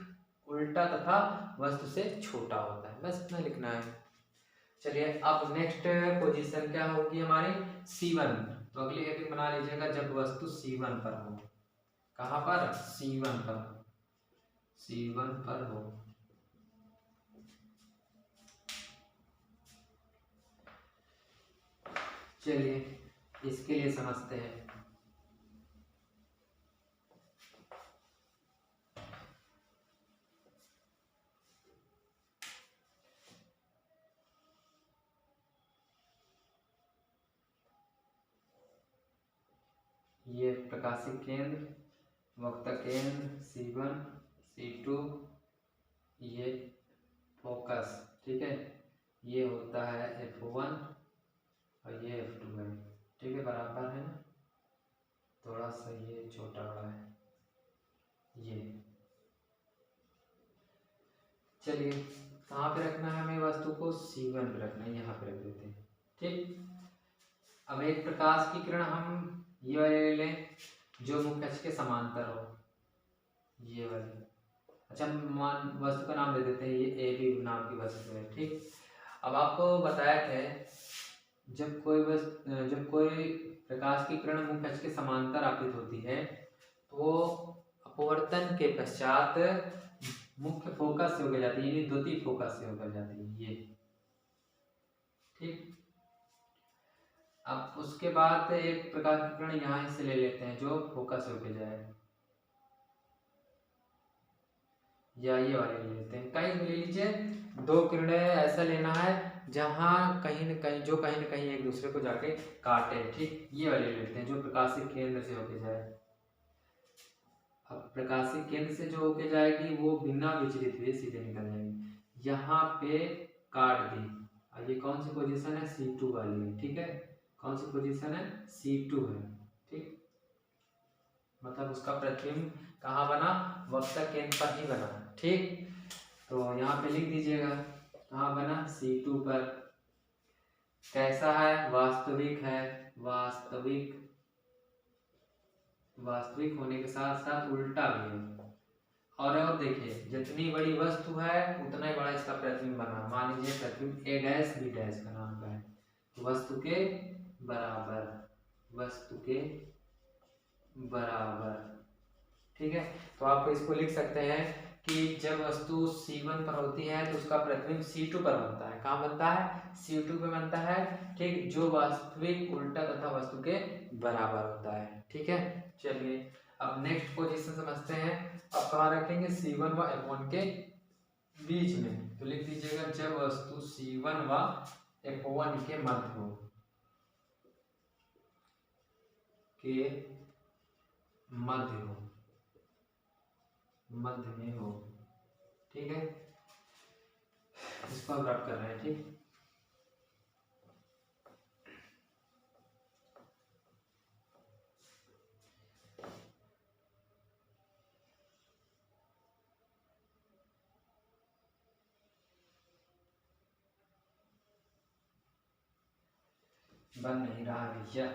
उल्टा तथा वस्तु से छोटा होता है, बस इतना लिखना है। चलिए अब नेक्स्ट पोजीशन क्या होगी हमारी, C1। तो अगली हेडिंग बना लीजिएगा, जब वस्तु C1 पर हो। कहाँ पर, C1 पर, C1 पर हो। चलिए इसके लिए समझते हैं। ये प्रकाशिक केंद्र, वक्ता केंद्र C1, C2, ये फोकस। ठीक है, ये होता है F1 और ये F2 है। ठीक है, बराबर है ना, थोड़ा सा ये छोटा बड़ा है ये। चलिए कहाँ पे रखना है हमें, वस्तु को C1 पे रखना है, यहाँ पे रख देते हैं। ठीक, अब एक प्रकाश की किरण हम ये वाले ले लें जो मुख्य अक्ष के समांतर हो, ये वाली। अच्छा मान वस्तु का नाम दे देते हैं, ये ए बी नाम की वस्तु है। ठीक, अब आपको बताया था जब कोई प्रकाश की किरण मुख्य अक्ष के समांतर आपतित होती है तो अपवर्तन के पश्चात मुख्य फोकस से होकर जाती है, यानी द्वितीय फोकस से होकर जाती है ये। ठीक, अब उसके बाद एक प्रकाश की किरण यहाँ से ले लेते हैं जो फोकस होकर जाए, या ये वाले ले लेते हैं। कहीं ले लीजिए, दो किरणें ऐसा लेना है जहां कहीं न कहीं एक दूसरे को जाके काटे। ठीक, ये वाले ले लेते हैं जो प्रकाशिक केंद्र से होके जाए। अब प्रकाशिक केंद्र से जो होके जाएगी वो बिना विचलित हुए सीधे निकल जाएगी। यहाँ पे काट दी, और ये कौन सी पोजीशन है, C2 वाली है। ठीक है, कौन सी पोजीशन है, C2 है। ठीक, मतलब उसका प्रतिबिंब कहाँ बना, वक्ता केंद्र पर ही बना। ठीक, तो यहाँ पे लिख दीजिएगा कहाँ बना, C2 पर। कैसा है, वास्तविक है, वास्तविक होने के साथ साथ उल्टा भी है। और देखिए जितनी बड़ी वस्तु है उतना ही बड़ा इसका प्रतिबिंब बना। मान लीजिए प्रतिबिंब ए डैश बी डैश का नाम का है, तो वस्तु के बराबर, वस्तु के बराबर। ठीक है, तो आप इसको लिख सकते हैं कि जब वस्तु C1 पर होती है तो उसका प्रतिबिंब C2 पर बनता है। कहाँ बनता है, C2 पे बनता है। ठीक, जो वास्तविक, उल्टा तथा वस्तु के बराबर होता है। ठीक है, चलिए अब नेक्स्ट पोजीशन समझते हैं। अब कहाँ रखेंगे, C1 व F1 के बीच में। तो लिख दीजिएगा जब वस्तु C1 व F1 के मध्य हो, के मध्य हो, मध्य में हो। ठीक है, इसको हम रब कर रहे हैं। ठीक, बन नहीं रहा भैया।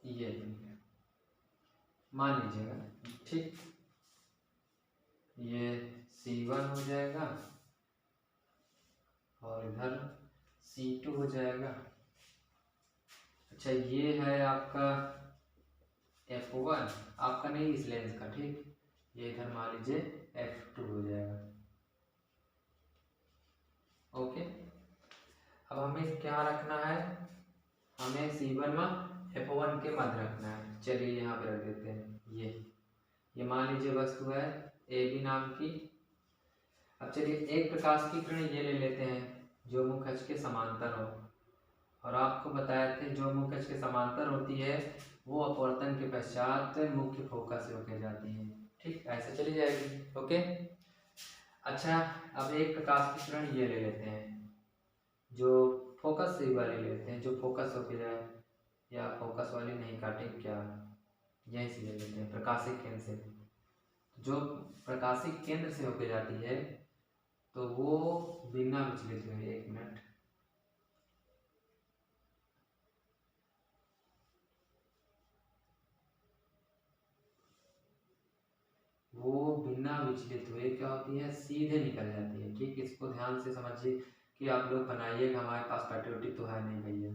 ये मान लीजिएगा, ठीक, ये C1 हो जाएगा और इधर C2 हो जाएगा। अच्छा, ये है आपका F1, आपका नहीं इस लेंस का, ठीक, ये इधर मान लीजिए F2 हो जाएगा। ओके, अब हमें क्या रखना है, हमें C1 व F1 के मध्य रखना है। चलिए यहाँ पे रख देते हैं, ये मान लीजिए वस्तु है AB नाम की। अब चलिए एक प्रकाश की किरण ये ले लेते हैं जो मुख्य अक्ष के समांतर हो, और आपको बताए थे जो मुख्य अक्ष के समांतर होती है वो अपवर्तन के पश्चात मुख्य फोकस से होके जाती है, ठीक, ऐसे चली जाएगी। ओके, अच्छा, अब एक प्रकाश की किरण ये ले लेते हैं जो फोकस से वाली लेते हैं, जो फोकस होके जाए, या फोकस वाली नहीं काटेंगे क्या, यहीं से ले लेते हैं प्रकाशिक केंद्र से। जो प्रकाशिक केंद्र से होके जाती है तो वो बिना विचलित हुए, एक मिनट, वो बिना विचलित हुए क्या होती है, सीधे निकल जाती है, ठीक। इसको ध्यान से समझिए कि आप लोग बनाइएगा, हमारे पास कटौती तो है नहीं भैया,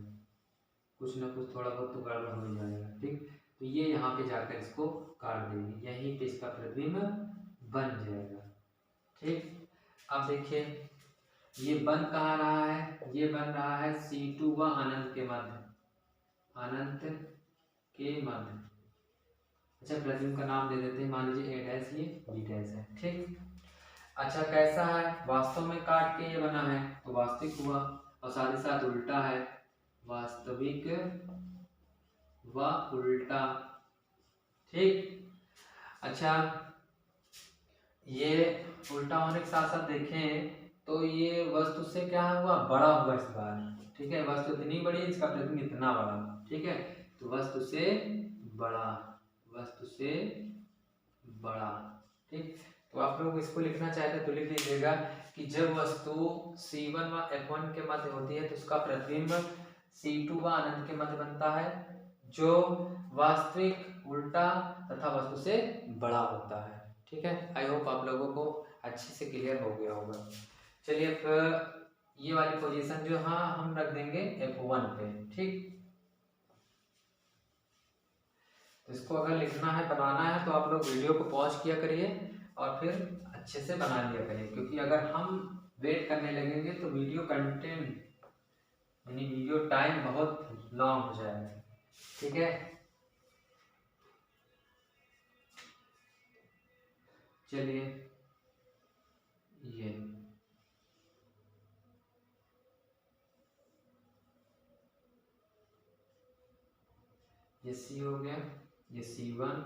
कुछ ना कुछ थोड़ा बहुत तो गड़बड़ हो ही जाएगा, ठीक। तो ये यहाँ पे जाकर इसको काट देंगे, यहीं पे इसका प्रतिबिंब बन जाएगा, ठीक। अब देखिए ये बन कहाँ रहा है, ये बन रहा है C2 व अनंत के मध्य, अनंत के मध्य। अच्छा, प्रतिबिंब का नाम दे देते हैं, मान लीजिए A डैश, ये B डैश है, ठीक। अच्छा, कैसा है, वास्तव में काट के ये बना है तो वास्तविक हुआ, और साथ ही साथ उल्टा है, वास्तविक व उल्टा, ठीक। अच्छा, ये उल्टा होने के साथ साथ देखें तो ये वस्तु से क्या हुआ, बड़ा हुआ इस बार, ठीक है, वस्तु इतनी बड़ी, इसका प्रतिबिंब इतना बड़ा, ठीक है। तो वस्तु से बड़ा, वस्तु से बड़ा, ठीक। तो आप लोग इसको लिखना चाहते तो लिख लीजिएगा कि जब वस्तु C1 व F1 के मध्य होती है तो उसका प्रतिबिंब C2 व अनंत के मध्य बनता है, जो वास्तविक, उल्टा तथा वस्तु से बड़ा होता है, ठीक है। आई होप आप लोगों को अच्छे से क्लियर हो गया होगा। चलिए अब ये वाली पोजीशन जो, हाँ, हम रख देंगे F1 पे, ठीक। तो इसको अगर लिखना है, बनाना है, तो आप लोग वीडियो को पॉज किया करिए और फिर अच्छे से बना लिया करिए, क्योंकि अगर हम वेट करने लगेंगे तो वीडियो कंटेंट यानी वीडियो टाइम बहुत लॉन्ग हो जाएगा, ठीक है। चलिए ये C हो गया, ये C1,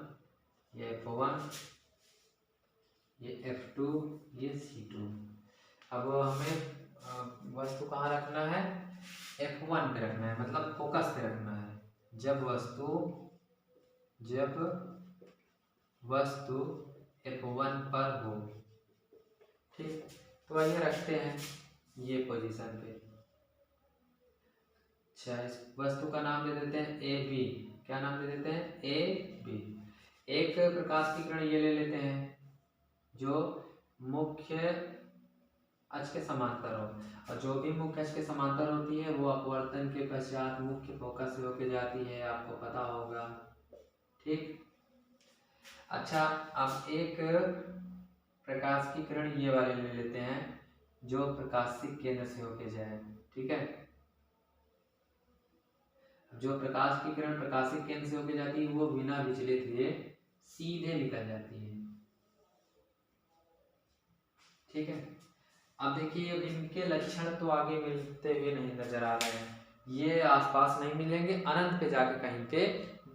ये F1, ये F2, ये C2। अब हमें वस्तु कहाँ रखना है, F1 पे रखना है, मतलब फोकस पे रखना है। जब वस्तु F1 पर हो, ठीक। तो आइए रखते हैं ये पोजीशन पे। अच्छा, इस वस्तु का नाम दे देते हैं AB, क्या नाम दे देते हैं, AB। एक प्रकाश की किरण ये ले लेते हैं जो मुख्य अक्ष के समांतर हो, और जो भी मुख्य अक्ष के समांतर होती है वो अपवर्तन के पश्चात मुख्य फोकस से होके जाती है, आपको पता होगा, ठीक। अच्छा, अब एक प्रकाश की किरण ये वाले ले लेते हैं जो प्रकाशिक केंद्र से होके जाए, ठीक है। जो प्रकाश की किरण प्रकाशिक केंद्र से होके जाती है वो बिना विचलित हुए सीधे निकल जाती है, ठीक है। अब देखिए इनके लक्षण तो आगे मिलते हुए नहीं नजर आ रहे हैं, ये आसपास नहीं मिलेंगे, अनंत पे जाके कहीं पे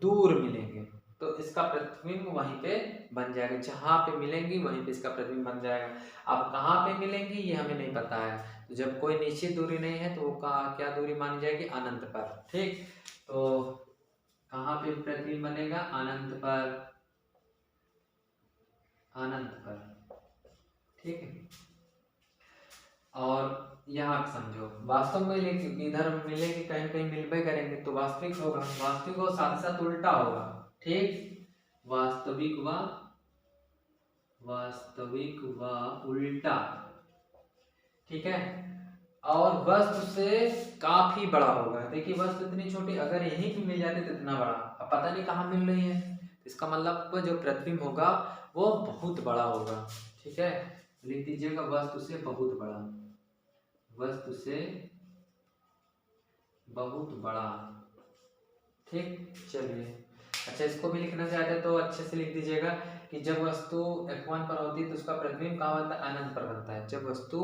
दूर मिलेंगे, तो इसका प्रतिबिंब वहीं पे बन जाएगा, जहां पे मिलेंगी वहीं पे इसका प्रतिबिंब बन जाएगा। अब कहाँ पे मिलेंगी ये हमें नहीं पता है, तो जब कोई निश्चित दूरी नहीं है तो वो क्या दूरी मानी जाएगी, अनंत पर, ठीक। तो कहाँ पे प्रतिबिंब बनेगा, अनंत पर, अनंत पर, ठीक है। और यहाँ समझो वास्तव में इधर मिलेंगे, कहीं कहीं मिलबे करेंगे तो वास्तविक होगा, वास्तविक और साथ साथ उल्टा होगा। ठीक, वास्तविक व उल्टा। ठीक है। और वस्तु से काफी बड़ा होगा। देखिए वस्तु इतनी छोटी, अगर यहीं पे मिल जाती तो इतना बड़ा, अब पता नहीं कहाँ मिल रही है, इसका मतलब जो प्रतिबिंब होगा वो बहुत बड़ा होगा। ठीक है, लिख दीजिएगा वस्तु से बहुत बड़ा, वस्तु से बहुत बड़ा। ठीक, चलिए अच्छा इसको भी लिखना चाहते तो अच्छे से लिख दीजिएगा कि जब वस्तु F1 पर होती है तो उसका प्रतिबिंब कहाँ बनता है, अनंत पर बनता है। जब वस्तु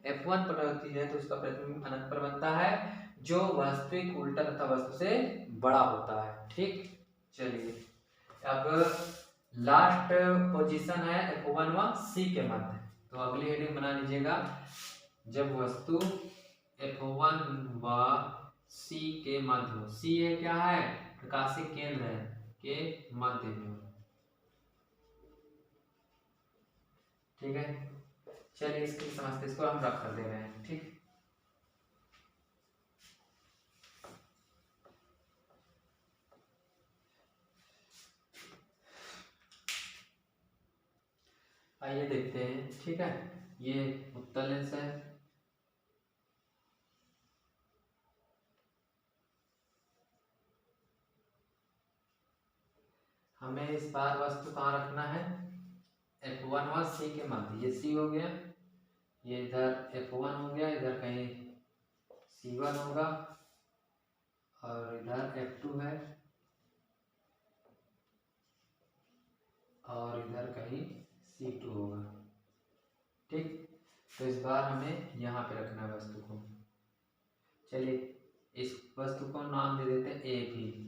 F1 पर होती है तो उसका प्रतिबिंब अनंत पर बनता है, जो वास्तविक उल्टा तथा वस्तु से बड़ा होता है। ठीक, चलिए अब लास्ट पोजीशन है F1 व C के मध्य, तो अगली हेडिंग बना लीजिएगा, जब वस्तु F1 व C के मध्य। C ये क्या है, प्रकाशिक केंद्र है के मध्य में। ठीक है, चलिए इसकी समझते, इसको हम रख कर दे रहे हैं। ठीक, आइए देखते हैं। ठीक है, ये उत्तल लेंस है, हमें इस बार वस्तु कहाँ रखना है, F1 व C के मध्य। ये C हो गया, ये इधर F1 हो गया, इधर कहीं C1 होगा और इधर F2 है और इधर कहीं C2 होगा। ठीक, तो इस बार हमें यहाँ पे रखना है वस्तु को। चलिए इस वस्तु को नाम दे देते हैं ए भी।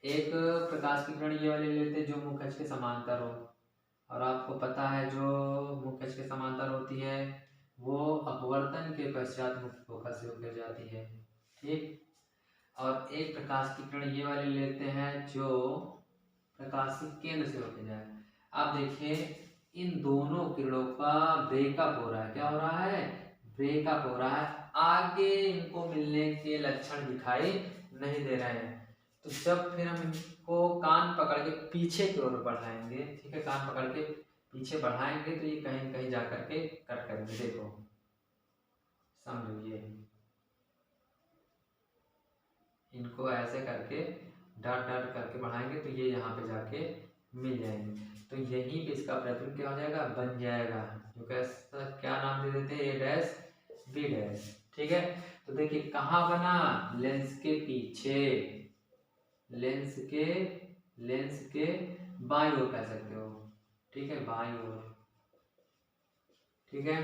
एक प्रकाश की किरण ये वाले लेते हैं जो मुख्य अक्ष के समांतर हो, और आपको पता है जो मुख्य अक्ष के समांतर होती है वो अपवर्तन के पश्चात मुख्य फोकस से होकर जाती है। ठीक, और एक प्रकाश की किरण ये वाले लेते हैं जो प्रकाशिक केंद्र से होकर जाए। आप देखिए इन दोनों किरणों का ब्रेकअप हो रहा है, क्या हो रहा है, ब्रेकअप हो रहा है, आगे इनको मिलने के लक्षण दिखाई नहीं दे रहे हैं। तो जब फिर हम इनको कान पकड़ के पीछे की ओर बढ़ाएंगे, ठीक है, कान पकड़ के पीछे बढ़ाएंगे तो ये कहीं कहीं जा करके कट करेंगे। देखो समझिए, इनको ऐसे करके डट डट करके बढ़ाएंगे तो ये यहाँ पे जाके मिल जाएंगे, तो यहीं पे इसका प्रतिबिंब क्या हो जाएगा, बन जाएगा, जो कैसा क्या नाम दे देते हैं, ए डैश बी डैश। ठीक है, तो देखिए कहाँ बना, लेंस के पीछे, लेंस के बाईं ओर कह सकते हो। ठीक है, बाईं ओर। ठीक है,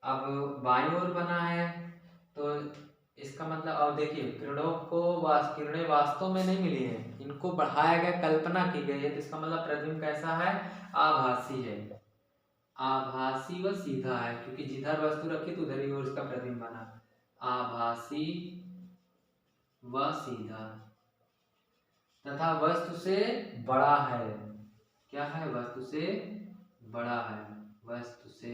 अब बाईं ओर बना है तो इसका मतलब, अब देखिए किरणों को किरणें वास्तव में नहीं मिली है, इनको बढ़ाया गया, कल्पना की गई है, तो इसका मतलब प्रतिबिंब कैसा है, आभासी है, आभासी व सीधा है, क्योंकि जिधर वस्तु रखी तो उधर ही और इसका प्रतिबिंब बना, आभासी व सीधा, तथा वस्तु से बड़ा है। क्या है, वस्तु से बड़ा है, वस्तु से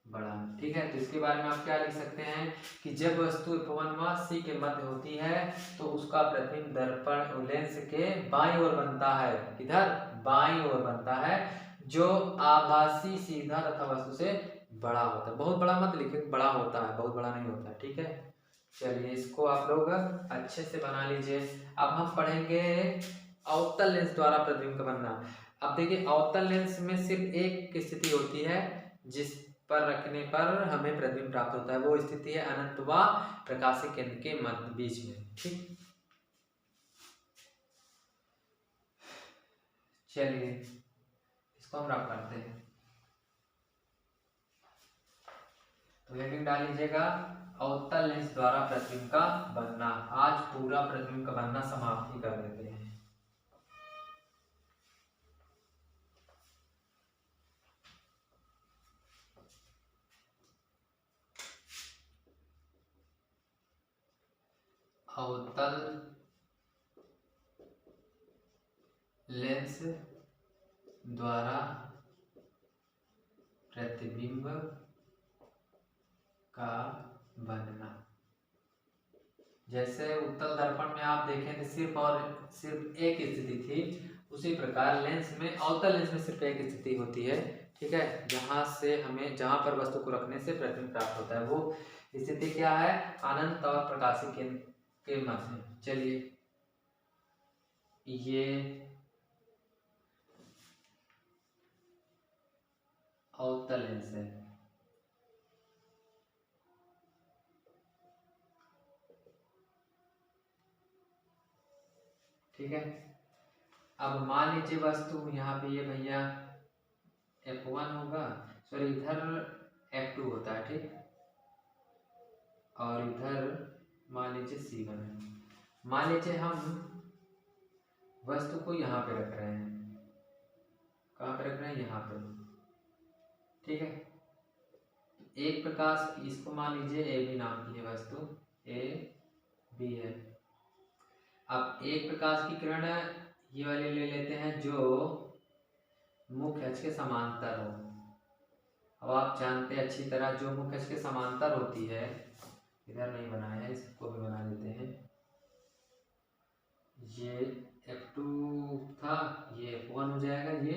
बड़ा। ठीक है, तो इसके बारे में आप क्या लिख सकते हैं कि जब वस्तु F1 व C के मध्य होती है तो उसका प्रतिबिंब दर्पण लेंस के बाईं ओर बनता है, किधर, बाईं ओर बनता है, जो आभासी, सीधा तथा वस्तु से बड़ा होता है। बहुत बड़ा मत लिखिए, बड़ा होता है, बहुत बड़ा नहीं होता है। ठीक है, चलिए इसको आप लोग अच्छे से बना लीजिए। अब हम पढ़ेंगे अवतल लेंस द्वारा प्रतिबिंब का बनना। अब देखिए अवतल लेंस में सिर्फ एक स्थिति होती है जिस पर रखने पर हमें प्रतिबिंब प्राप्त होता है, वो स्थिति है अनंत व प्रकाशिक केंद्र के मध्य बीच में। ठीक, चलिए इसको हम रख करते हैं, तो हेडिंग डाल लीजिएगा अवतल लेंस द्वारा प्रतिबिंब का बनना। आज पूरा प्रतिबिंब का बनना समाप्त ही कर देते हैं। अवतल लेंस द्वारा प्रतिबिंब का बनना। जैसे उत्तल दर्पण में आप देखें तो सिर्फ एक स्थिति थी, उसी प्रकार लेंस में, अवतल लेंस में सिर्फ एक स्थिति होती है, ठीक है, जहां पर वस्तु को रखने से प्रतिबिंब प्राप्त होता है। वो स्थिति क्या है? अनंत और प्रकाशीय केंद्र के मध्य। चलिए, ये अवतल लेंस है, ठीक है। अब मान लीजिए वस्तु यहाँ पे ये भैया F1 होगा, सॉरी इधर F2 होता है, ठीक, और इधर मान लीजिए C1 है। मान लीजिए हम वस्तु को यहाँ पे रख रहे हैं, कहाँ पे रख रहे हैं? यहाँ पे, ठीक है। एक प्रकाश, इसको मान लीजिए ए बी नाम की है वस्तु, ए बी है। अब एक प्रकाश की किरण ये वाली ले लेते हैं जो मुख्य अक्ष के समांतर हो। अब आप जानते हैं अच्छी तरह, जो मुख्य अक्ष के समांतर होती है, इधर नहीं बनाया है, इसको भी बना देते हैं। ये F2 था, ये F1 हो जाएगा, ये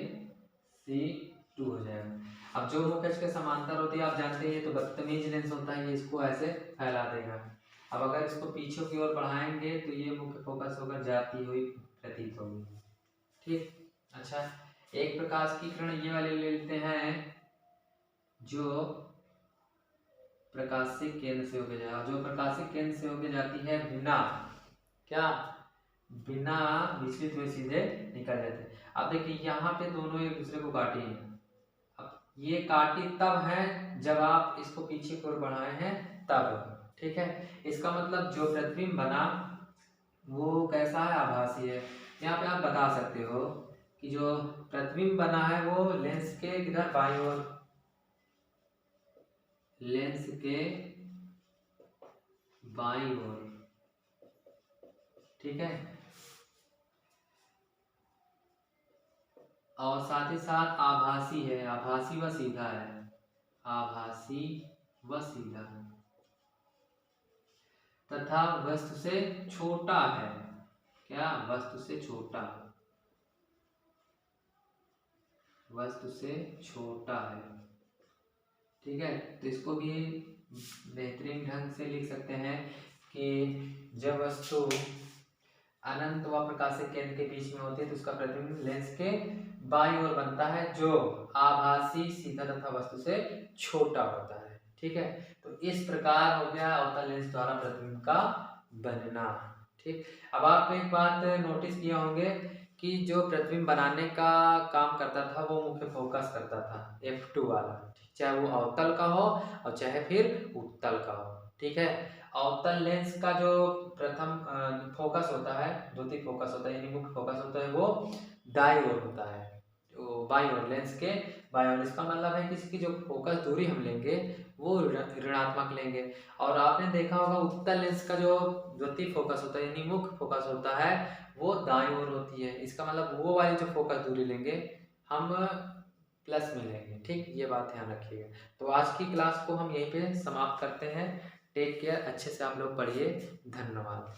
C2 हो जाएगा। अब जो मुख्य अक्ष के समांतर होती है, आप जानते हैं ये तो बदतमीज लेंस होता है, ये इसको ऐसे फैला देगा। अब अगर इसको पीछे की ओर बढ़ाएंगे तो ये मुख्य फोकस होकर जाती हुई प्रतीत होगी, ठीक। अच्छा, एक प्रकाश की किरण ये वाले ले लेते हैं जो प्रकाशीय केंद्र से होकर जाए, जो प्रकाशीय केंद्र से होकर जाती है बिना विचलित हुए सीधे निकल जाते हैं। अब देखिए यहाँ पे दोनों एक दूसरे को काटी हैं। अब ये काटी तब है जब आप इसको पीछे की ओर बढ़ाए हैं तब, ठीक है। इसका मतलब जो प्रतिबिंब बना वो कैसा है? आभासी है। यहाँ पे आप बता सकते हो कि जो प्रतिबिंब बना है वो लेंस के इधर बाईं ओर, लेंस के बाईं ओर, ठीक है। और साथ ही साथ आभासी है, आभासी व सीधा है, आभासी व सीधा है, तथा वस्तु से छोटा है। क्या? वस्तु से छोटा, वस्तु से छोटा है, ठीक है। तो इसको भी बेहतरीन ढंग से लिख सकते हैं कि जब वस्तु अनंत व प्रकाशीय केंद्र के बीच में होती है तो उसका प्रतिबिंब लेंस के बाईं ओर बनता है, जो आभासी, सीधा तथा वस्तु से छोटा होता है, ठीक है। तो इस प्रकार हो गया अवतल लेंस द्वारा प्रतिबिंब का बनना, ठीक। अब आप एक बात नोटिस किए होंगे कि जो प्रतिबिंब बनाने का काम करता था वो मुख्य फोकस करता था F2 वाला, चाहे वो अवतल का हो और चाहे फिर उत्तल का हो, ठीक है। अवतल लेंस का जो प्रथम फोकस होता है, द्वितीय फोकस होता है, यानी मुख्य फोकस होता है, वो दाईं ओर होता है, जो बाईं ओर, लेंस के बाईं ओर। इसका मतलब है कि इसकी जो फोकस दूरी हम लेंगे वो ऋणात्मक लेंगे। और आपने देखा होगा उत्तल लेंस का जो द्वितीय फोकस होता है, यानी मुख्य फोकस होता है, वो दाईं ओर होती है। इसका मतलब वो वाली जो फोकस दूरी लेंगे हम प्लस में लेंगे, ठीक। ये बात ध्यान रखिएगा। तो आज की क्लास को हम यहीं पे समाप्त करते हैं। टेक केयर, अच्छे से आप लोग पढ़िए। धन्यवाद।